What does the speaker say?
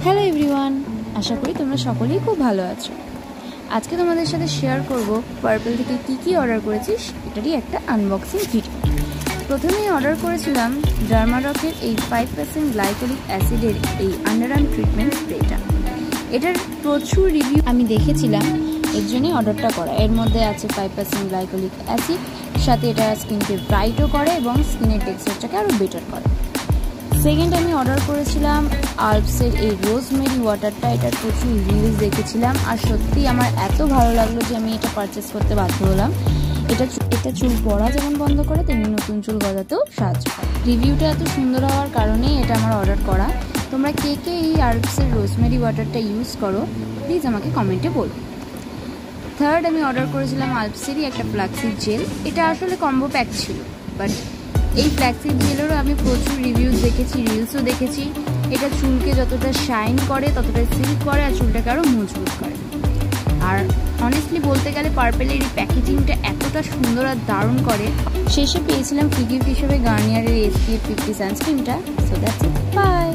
Hello everyone, আশা করি তোমরা সকলেই খুব ভালো আছো। আজকে তোমাদের সাথে শেয়ার করব পার্পল থেকে কী অর্ডার করেছিস এটারই একটা আনবক্সিং ভিডিও। প্রথমেই অর্ডার করেছিলাম ডার্মাডকের এই 5% গ্লাইকোলিক অ্যাসিডের এই আন্ডার আর্ম ট্রিটমেন্ট স্প্রেটা। এটার প্রচুর রিভিউ আমি দেখেছিলাম, এর জন্যই অর্ডারটা করা। এর মধ্যে আছে 5% গ্লাইকোলিক অ্যাসিড, সাথে এটা স্কিনকে ব্রাইটও করে এবং স্কিনের টেক্সচারটাকে আরও বেটার করে। সেকেন্ড আমি অর্ডার করেছিলাম আলপসের এই রোজমেরি ওয়াটারটা। এটার প্রচুর রিভিউজ দেখেছিলাম আর সত্যি আমার এত ভালো লাগলো যে আমি এটা পারচেস করতে বাধ্য হলাম। এটা চুল পড়া যেমন বন্ধ করে তেমনি নতুন চুল গজাতেও সাহায্য করে। রিভিউটা এত সুন্দর হওয়ার কারণেই এটা আমার অর্ডার করা। তোমরা কে কে এই আলপসের রোজমেরি ওয়াটারটা ইউজ করো প্লিজ আমাকে কমেন্টে বলো। থার্ড আমি অর্ডার করেছিলাম আলপসেরই একটা ফ্ল্যাক্সিড জেল। এটা আসলে কম্বো প্যাক ছিল, বাট এই ফ্ল্যাক্সিড জেলেরও আমি প্রচুর রিভিউজ দেখেছি, রিলসও দেখেছি। এটা চুলকে যতটা শাইন করে ততটা সিল্ক করে আর চুলটাকে আরও মজবুত করে। আর অনেস্টলি বলতে গেলে পার্পেলের এই প্যাকেজিংটা এতটা সুন্দর আর দারুণ করে। শেষে পেয়েছিলাম ফ্রি গিফট হিসেবে গার্নিয়ারের SPF 50 সানস্ক্রিনটা। So that's it, by.